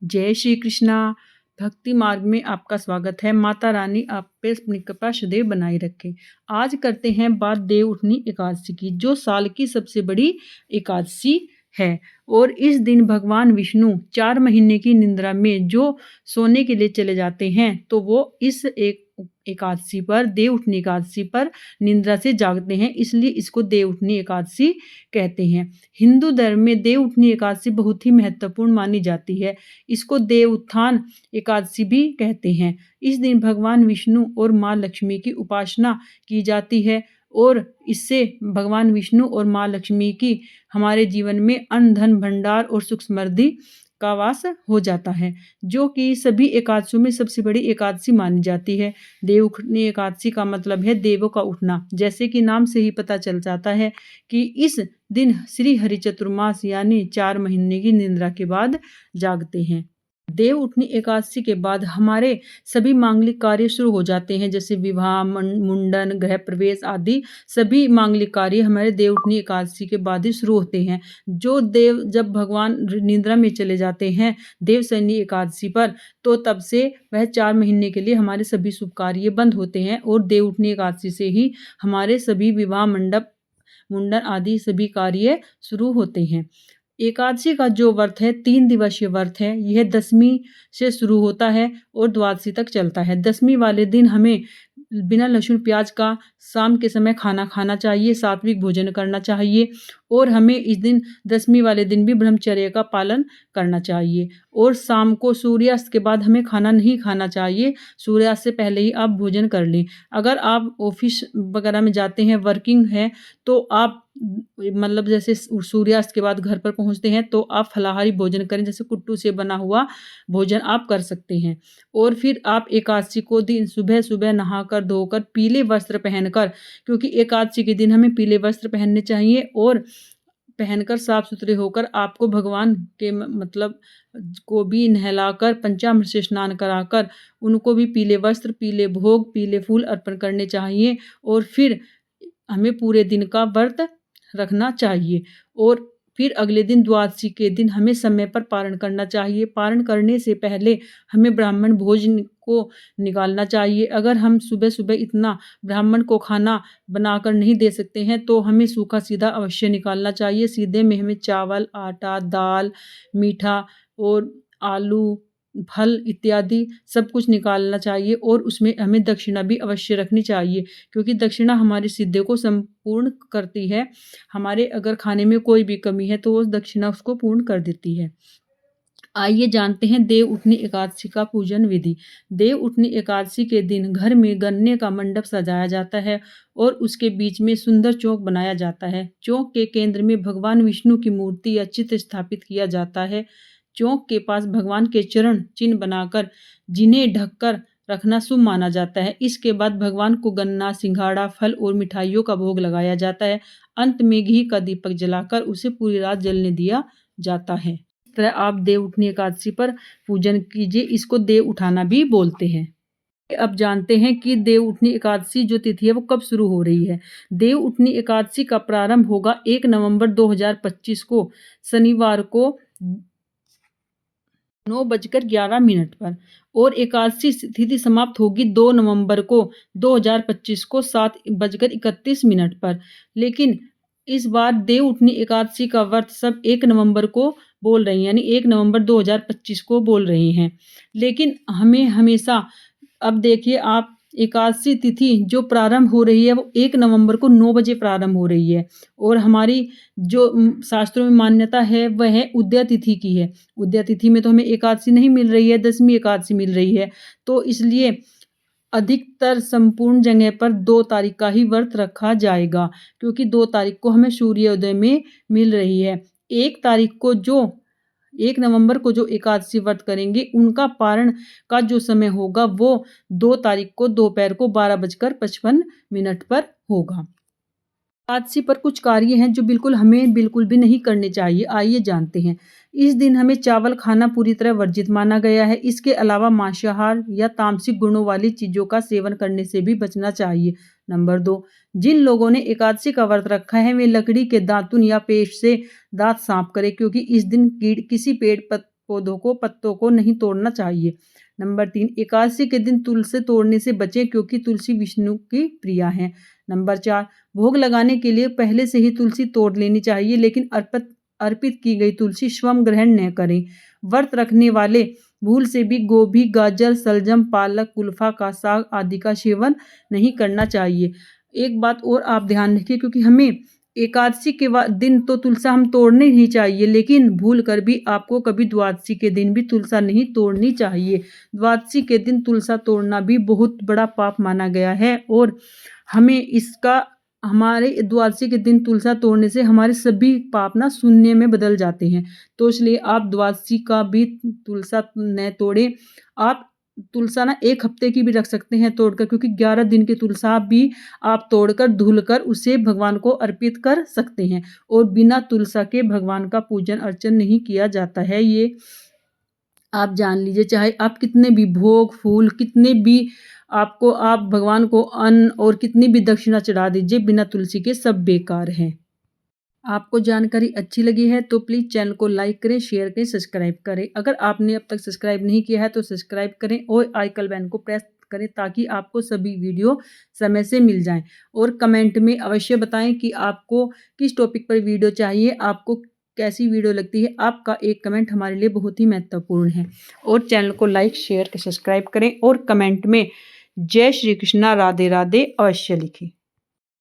जय श्री कृष्णा। भक्ति मार्ग में आपका स्वागत है। माता रानी आप पे अपनी कृपा सदैव बनाए रखे। आज करते हैं बात देव उठनी एकादशी की, जो साल की सबसे बड़ी एकादशी है। और इस दिन भगवान विष्णु 4 महीने की निद्रा में जो सोने के लिए चले जाते हैं, तो वो इस एकादशी पर, देव उठनी एकादशी पर निद्रा से जागते हैं, इसलिए इसको देव उठनी एकादशी कहते हैं। हिंदू धर्म में देव उठनी एकादशी बहुत ही महत्वपूर्ण मानी जाती है। इसको देव उत्थान एकादशी भी कहते हैं। इस दिन भगवान विष्णु और माँ लक्ष्मी की उपासना की जाती है और इससे भगवान विष्णु और माँ लक्ष्मी की हमारे जीवन में अन्न धन भंडार और सुख समृद्धि का वास हो जाता है, जो कि सभी एकादशियों में सबसे बड़ी एकादशी मानी जाती है। देव उठनी एकादशी का मतलब है देवों का उठना। जैसे कि नाम से ही पता चल जाता है कि इस दिन श्री हरि चतुर्मास यानी 4 महीने की निद्रा के बाद जागते हैं। देव उठनी एकादशी के बाद हमारे सभी मांगलिक कार्य शुरू हो जाते हैं, जैसे विवाह, मुंडन, गृह प्रवेश आदि सभी मांगलिक कार्य हमारे देव उठनी एकादशी के बाद ही शुरू होते हैं। जो देव जब भगवान निद्रा में चले जाते हैं देवशयनी एकादशी पर, तो तब से वह 4 महीने के लिए हमारे सभी शुभ कार्य बंद होते हैं और देव उठनी एकादशी से ही हमारे सभी विवाह, मंडप, मुंडन आदि सभी कार्य शुरू होते हैं। एकादशी का जो व्रत है 3 दिवसीय व्रत है। यह दशमी से शुरू होता है और द्वादशी तक चलता है। दशमी वाले दिन हमें बिना लहसुन प्याज का शाम के समय खाना खाना चाहिए, सात्विक भोजन करना चाहिए और हमें इस दिन दशमी वाले दिन भी ब्रह्मचर्य का पालन करना चाहिए। और शाम को सूर्यास्त के बाद हमें खाना नहीं खाना चाहिए, सूर्यास्त से पहले ही आप भोजन कर लें। अगर आप ऑफिस वगैरह में जाते हैं, वर्किंग है, तो आप मतलब जैसे सूर्यास्त के बाद घर पर पहुंचते हैं तो आप फलाहारी भोजन करें, जैसे कुट्टू से बना हुआ भोजन आप कर सकते हैं। और फिर आप एकादशी को दिन सुबह सुबह नहाकर धोकर पीले वस्त्र पहनकर, क्योंकि एकादशी के दिन हमें पीले वस्त्र पहनने चाहिए, और पहनकर साफ सुथरे होकर आपको भगवान के मतलब को भी नहलाकर पंचामृत से स्नान कराकर उनको भी पीले वस्त्र, पीले भोग, पीले फूल अर्पण करने चाहिए। और फिर हमें पूरे दिन का व्रत रखना चाहिए और फिर अगले दिन द्वादशी के दिन हमें समय पर पारण करना चाहिए। पारण करने से पहले हमें ब्राह्मण भोजन को निकालना चाहिए। अगर हम सुबह सुबह इतना ब्राह्मण को खाना बनाकर नहीं दे सकते हैं तो हमें सूखा सीधा अवश्य निकालना चाहिए। सीधे में हमें चावल, आटा, दाल, मीठा और आलू, फल इत्यादि सब कुछ निकालना चाहिए और उसमें हमें दक्षिणा भी अवश्य रखनी चाहिए, क्योंकि दक्षिणा हमारी सिद्धि को संपूर्ण करती है। हमारे अगर खाने में कोई भी कमी है तो वो दक्षिणा उसको पूर्ण कर देती है। आइए जानते हैं देव उठनी एकादशी का पूजन विधि। देव उठनी एकादशी के दिन घर में गन्ने का मंडप सजाया जाता है और उसके बीच में सुंदर चौक बनाया जाता है। चौक के केंद्र में भगवान विष्णु की मूर्ति या चित्र स्थापित किया जाता है। चौक के पास भगवान के चरण चिन्ह बनाकर जिन्हें ढककर रखना शुभ माना जाता है। इसके बाद भगवान को गन्ना, सिंघाड़ा, फल और मिठाइयों का भोग लगाया जाता है। अंत में घी का दीपक जलाकर उसे पूरी रात जलने दिया जाता है। इस तरह आप देव उठनी एकादशी पर पूजन कीजिए। इसको देव उठाना भी बोलते हैं। अब जानते हैं कि देव उठनी एकादशी जो तिथि है वो कब शुरू हो रही है। देव उठनी एकादशी का प्रारंभ होगा 1 नवंबर 2025 को शनिवार को 9:11 पर और एकादशी तिथि समाप्त होगी 2 नवंबर को 2025 को 7:31 पर। लेकिन इस बार देव उठनी एकादशी का व्रत सब 1 नवंबर को बोल रही हैं, यानी 1 नवंबर 2025 को बोल रही हैं। लेकिन हमें हमेशा, अब देखिए आप, एकादशी तिथि जो प्रारंभ हो रही है वो 1 नवंबर को 9 बजे प्रारंभ हो रही है और हमारी जो शास्त्रों में मान्यता है वह है उदया तिथि की है। उदया तिथि में तो हमें एकादशी नहीं मिल रही है, दशमी एकादशी मिल रही है। तो इसलिए अधिकतर संपूर्ण जगह पर 2 तारीख का ही व्रत रखा जाएगा, क्योंकि 2 तारीख को हमें सूर्योदय में मिल रही है। 1 नवंबर को जो एकादशी व्रत करेंगे उनका पारण का जो समय होगा वो 2 तारीख को दोपहर को 12:55 पर होगा। एकादशी पर कुछ कार्य हैं जो हमें बिल्कुल भी नहीं करने चाहिए। आइए जानते हैं। इस दिन हमें चावल खाना पूरी तरह वर्जित माना गया है। इसके अलावा मांसाहार या तामसिक गुणों वाली चीज़ों का सेवन करने से भी बचना चाहिए। नंबर 2, जिन लोगों ने एकादशी का व्रत रखा है वे लकड़ी के दातुन या पेस्ट से दांत साफ करें, क्योंकि इस दिन किसी पेड़ पौधों को पत्तों को नहीं तोड़ना चाहिए। नंबर 3, एकादशी के दिन तुलसी तोड़ने से बचें क्योंकि तुलसी विष्णु की प्रिया है। नंबर 4, भोग लगाने के लिए पहले से ही तुलसी तोड़ लेनी चाहिए, लेकिन अर्पित की गई तुलसी स्वयं ग्रहण न करें। व्रत रखने वाले भूल से भी गोभी, गाजर, सलजम, पालक, कुल्फा का साग आदि का सेवन नहीं करना चाहिए। एक बात और आप ध्यान रखिए, क्योंकि हमें एकादशी के दिन तो तुलसा हम तोड़ने ही चाहिए, लेकिन भूल कर भी आपको कभी द्वादशी के दिन भी तुलसा नहीं तोड़नी चाहिए। द्वादशी के दिन तुलसा तोड़ना भी बहुत बड़ा पाप माना गया है और हमें इसका हमारे द्वादशी के दिन तुलसा तोड़ने से हमारे सभी पाप ना शून्य में बदल जाते हैं। तो इसलिए आप द्वादशी का भी तुलसा न तोड़ें। आप तुलसा ना 1 हफ्ते की भी रख सकते हैं तोड़कर, क्योंकि 11 दिन की तुलसा भी आप तोड़कर धुलकर उसे भगवान को अर्पित कर सकते हैं और बिना तुलसा के भगवान का पूजन अर्चन नहीं किया जाता है। ये आप जान लीजिए, चाहे आप कितने भी भोग फूल, कितने भी आप भगवान को अन्न और कितनी भी दक्षिणा चढ़ा दीजिए, बिना तुलसी के सब बेकार हैं। आपको जानकारी अच्छी लगी है तो प्लीज़ चैनल को लाइक करें, शेयर करें, सब्सक्राइब करें। अगर आपने अब तक सब्सक्राइब नहीं किया है तो सब्सक्राइब करें और आइकन बेल को प्रेस करें ताकि आपको सभी वीडियो समय से मिल जाएं। और कमेंट में अवश्य बताएं कि आपको किस टॉपिक पर वीडियो चाहिए, आपको कैसी वीडियो लगती है। आपका एक कमेंट हमारे लिए बहुत ही महत्वपूर्ण है। और चैनल को लाइक, शेयर, सब्सक्राइब करें और कमेंट में जय श्री कृष्णा, राधे राधे अवश्य लिखें।